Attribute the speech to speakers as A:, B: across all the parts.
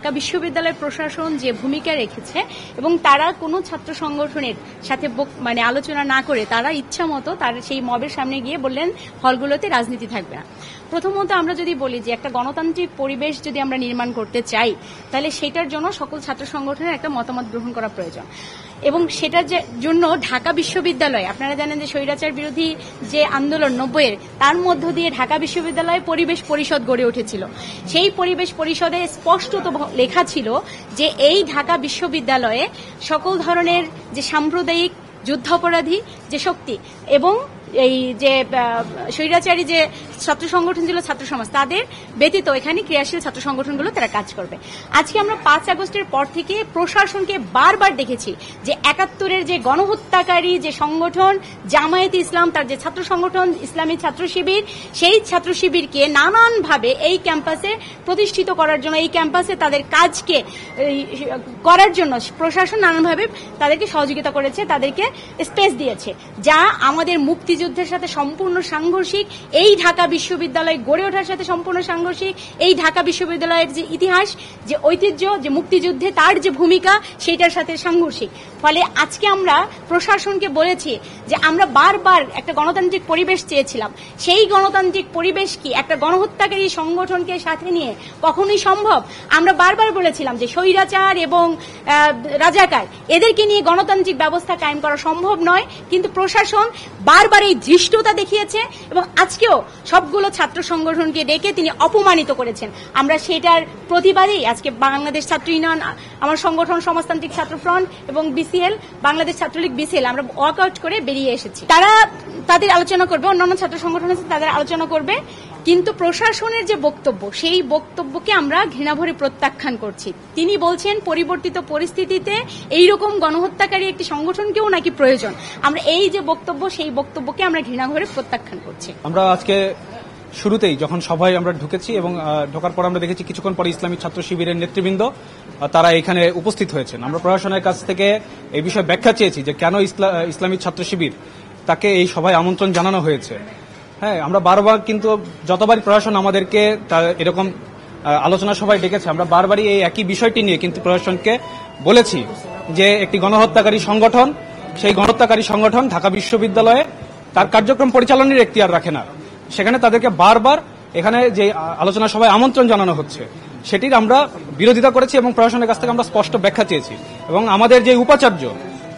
A: ঢাকা বিশ্ববিদ্যালয় প্রশাসন যে ভূমিকা রেখেছে এবং তারা কোনো ছাত্র সংগঠনের সাথে আলোচনা না করে তারা ইচ্ছা মতো তার সেই মবের সামনে গিয়ে বললেন হলগুলোতে রাজনীতি থাকবে না। প্রথমত আমরা যদি বলি যে একটা গণতান্ত্রিক পরিবেশ যদি আমরা নির্মাণ করতে চাই তাহলে সেটার জন্য সকল ছাত্র সংগঠনের একটা মতামত গ্রহণ করা প্রয়োজন এবং সেটার জন্য ঢাকা বিশ্ববিদ্যালয় আপনারা জানেন যে স্বৈরাচার বিরোধী যে আন্দোলন 90-এর তার মধ্য দিয়ে ঢাকা বিশ্ববিদ্যালয়ে পরিবেশ পরিষদ গড়ে উঠেছিল। সেই পরিবেশ পরিষদে স্পষ্টত লেখা ছিল যে এই ঢাকা বিশ্ববিদ্যালয়ে সকল ধরনের যে সাম্প্রদায়িক যুদ্ধাপরাধী যে শক্তি এবং এই যে স্বৈরাচারী যে ছাত্র সংগঠন ছিল ছাত্র সমাজ তাদের ব্যতীত এখানে ক্রিয়াশীল ছাত্র সংগঠনগুলো তারা কাজ করবে। আজকে আমরা 5 আগস্টের পর থেকে প্রশাসনকে বারবার দেখেছি যে 71-এর যে গণহত্যাকারী যে সংগঠন জামায়াতে ইসলাম তার যে ছাত্র সংগঠন ইসলামী ছাত্র শিবির সেই ছাত্র শিবিরকে নানানভাবে এই ক্যাম্পাসে প্রতিষ্ঠিত করার জন্য এই ক্যাম্পাসে তাদের কাজকে করার জন্য প্রশাসন নানানভাবে তাদেরকে সহযোগিতা করেছে, তাদেরকে স্পেস দিয়েছে, যা আমাদের মুক্তিযুদ্ধের সাথে সম্পূর্ণ সাংঘর্ষিক। এই ঢাকা বিশ্ববিদ্যালয় গড়ে ওঠার সাথে সম্পূর্ণ সাংঘর্ষিক। এই ঢাকা বিশ্ববিদ্যালয়ের যে ইতিহাস যে ঐতিহ্য যে মুক্তিযুদ্ধে তার যে ভূমিকা সেটার সাথে সাংঘর্ষিক। ফলে আজকে আমরা প্রশাসনকে বলেছি যে আমরা বারবার একটা গণতান্ত্রিক পরিবেশ চেয়েছিলাম, সেই গণতান্ত্রিক পরিবেশ কি একটা গণহত্যাকারী সংগঠনকে সাথে নিয়ে কখনোই সম্ভব? আমরা বারবার বলেছিলাম যে স্বৈরাচার এবং রাজাকার এদেরকে নিয়ে গণতান্ত্রিক ব্যবস্থা কায়েম করা সম্ভব নয়, কিন্তু প্রশাসন বারবার এই ধৃষ্টতা দেখিয়েছে এবং আজকেও সবগুলো ছাত্র সংগঠনকে ডেকে তিনি অপমানিত করেছেন। আমরা সেটার প্রতিবাদেই আজকে বাংলাদেশ ছাত্র ইউনিয়ন, আমার সংগঠন সমাজতান্ত্রিক ছাত্র ফ্রন্ট এবং বিসিএল বাংলাদেশ ছাত্রলীগ বিসিএল আমরা ওয়াকআউট করে বেরিয়ে এসেছি। তারা তাদের আলোচনা করবে, অন্যান্য ছাত্র সংগঠন আছে তাদের আলোচনা করবে, কিন্তু প্রশাসনের যে বক্তব্য সেই বক্তব্যকে আমরা ঘৃণাভরে প্রত্যাখ্যান করছি। তিনি বলছেন পরিবর্তিত পরিস্থিতিতে এইরকম গণহত্যাকারী একটি সংগঠনকেও নাকি প্রয়োজন। আমরা এই যে বক্তব্য সেই বক্তব্যকে আমরা ঘৃণাভরে প্রত্যাখ্যান করছি।
B: আমরা আজকে শুরুতেই যখন সভায় আমরা ঢুকেছি এবং ঢোকার পর আমরা দেখেছি কিছুক্ষণ পরে ইসলামী ছাত্র শিবিরের নেতৃবৃন্দ তারা এখানে উপস্থিত হয়েছেন। আমরা প্রশাসনের কাছ থেকে এই বিষয়ে ব্যাখ্যা চেয়েছি যে কেন ইসলামী ছাত্র শিবির তাকে এই সভায় আমন্ত্রণ জানানো হয়েছে। হ্যাঁ, আমরা বারবার কিন্তু যতবারই প্রশাসন আমাদেরকে এরকম আলোচনা সভায় ডেকেছে আমরা বারবারই এই একই বিষয়টি নিয়ে কিন্তু প্রশাসনকে বলেছি যে একটি গণহত্যাকারী সংগঠন, সেই গণহত্যাকারী সংগঠন ঢাকা বিশ্ববিদ্যালয়ে তার কার্যক্রম পরিচালনার এখতিয়ার রাখে না। সেখানে তাদেরকে বারবার এখানে যে আলোচনা সভায় আমন্ত্রণ জানানো হচ্ছে সেটির আমরা বিরোধিতা করেছি এবং প্রশাসনের কাছ থেকে আমরা স্পষ্ট ব্যাখ্যা চেয়েছি। এবং আমাদের যে উপাচার্য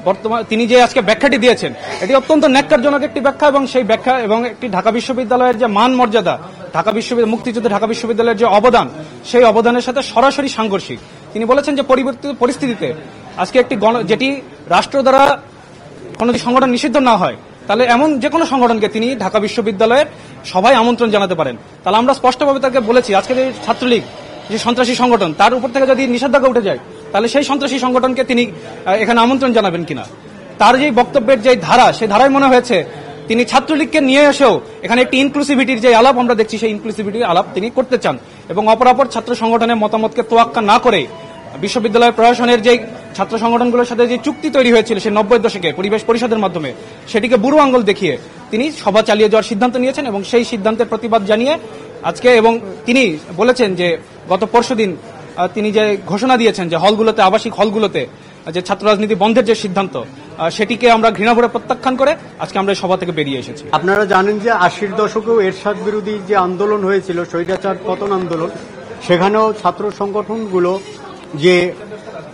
B: বর্তমানে তিনি যে আজকে ব্যাখ্যাটি দিয়েছেন এটি অত্যন্ত ন্যাক্কারজনক একটি ব্যাখ্যা এবং সেই ব্যাখ্যা এবং একটি ঢাকা বিশ্ববিদ্যালয়ের যে মান মর্যাদা, ঢাকা বিশ্ববিদ্যালয় মুক্তিযুদ্ধে ঢাকা বিশ্ববিদ্যালয়ের যে অবদান সেই অবদানের সাথে সরাসরি সাংঘর্ষিক। তিনি বলেছেন যে পরিবর্তিত পরিস্থিতিতে আজকে একটি যেটি রাষ্ট্র দ্বারা কোনো সংগঠন নিষিদ্ধ না হয় তাহলে এমন যে কোনো সংগঠনকে তিনি ঢাকা বিশ্ববিদ্যালয়ের সভায় আমন্ত্রণ জানাতে পারেন। তাহলে আমরা স্পষ্টভাবে তাকে বলেছি আজকে যে ছাত্রলীগ যে সন্ত্রাসী সংগঠন তার উপর থেকে যদি নিষেধাজ্ঞা উঠে যায় তাহলে সেই সন্ত্রাসী সংগঠনকে তিনি এখানে আমন্ত্রণ জানাবেন কিনা। তার যে বক্তব্যের যে ধারা সেই ধারায় মনে হয়েছে তিনি ছাত্রলীগকে নিয়ে এসেও এখানে একটি ইনক্লুসিভিটির যে আলাপ আমরা দেখছি সেই ইনক্লুসিভিটির আলাপ তিনি করতে চান এবং অপরাপর ছাত্র সংগঠনের মতামতকে তোয়াক্কা না করে বিশ্ববিদ্যালয় প্রশাসনের যে ছাত্র সংগঠনগুলোর সাথে যে চুক্তি তৈরি হয়েছিল সেই 90-এর দশকে পরিবেশ পরিষদের মাধ্যমে সেটিকে বুড়ো আঙ্গুল দেখিয়ে তিনি সভা চালিয়ে যাওয়ার সিদ্ধান্ত নিয়েছেন এবং সেই সিদ্ধান্তের প্রতিবাদ জানিয়ে আজকে এবং তিনি বলেছেন যে গত পরশুদিন তিনি যে ঘোষণা দিয়েছেন যে হলগুলোতে আবাসিক হলগুলোতে যে ছাত্র রাজনীতি বন্ধের যে সিদ্ধান্ত সেটিকে আমরা ঘৃণাভরে প্রত্যাখ্যান করে আজকে আমরা সভা থেকে বেরিয়ে এসেছি।
C: আপনারা জানেন যে 80-র দশকেও এরশাদ বিরোধী যে আন্দোলন হয়েছিল স্বৈরাচার পতন আন্দোলন, সেখানেও ছাত্র সংগঠনগুলো যে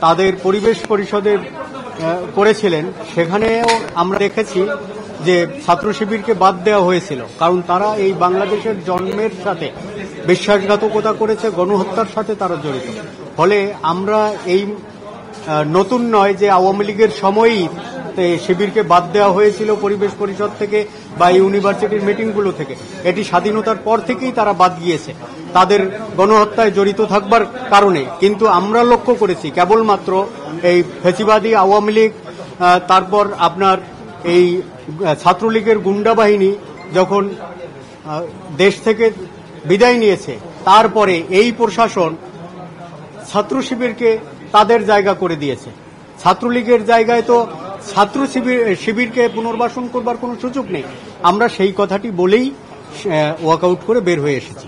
C: তাদের পরিবেশ পরিষদে করেছিলেন সেখানেও আমরা দেখেছি যে ছাত্র শিবিরকে বাদ দেওয়া হয়েছিল, কারণ তারা এই বাংলাদেশের জন্মের সাথে বিশ্বাসঘাতকতা করেছে, গণহত্যার সাথে তারা জড়িত। ফলে আমরা এই নতুন নয় যে আওয়ামী লীগের সময়ই শিবিরকে বাদ দেওয়া হয়েছিল পরিবেশ পরিষদ থেকে বা ইউনিভার্সিটির মিটিংগুলো থেকে, এটি স্বাধীনতার পর থেকেই তারা বাদ গিয়েছে তাদের গণহত্যায় জড়িত থাকবার কারণে। কিন্তু আমরা লক্ষ্য করেছি কেবলমাত্র এই ফ্যাসিবাদী আওয়ামী লীগ, তারপর আপনার এই ছাত্রলীগের গুন্ডা বাহিনী যখন দেশ থেকে বিদায় নিয়েছে তারপরে এই প্রশাসন ছাত্র শিবিরকে তাদের জায়গা করে দিয়েছে। ছাত্রলীগের জায়গায় তো ছাত্র শিবিরকে পুনর্বাসন করবার কোনো সুযোগ নেই। আমরা সেই কথাটি বলেই ওয়াকআউট করে বের হয়ে এসেছি।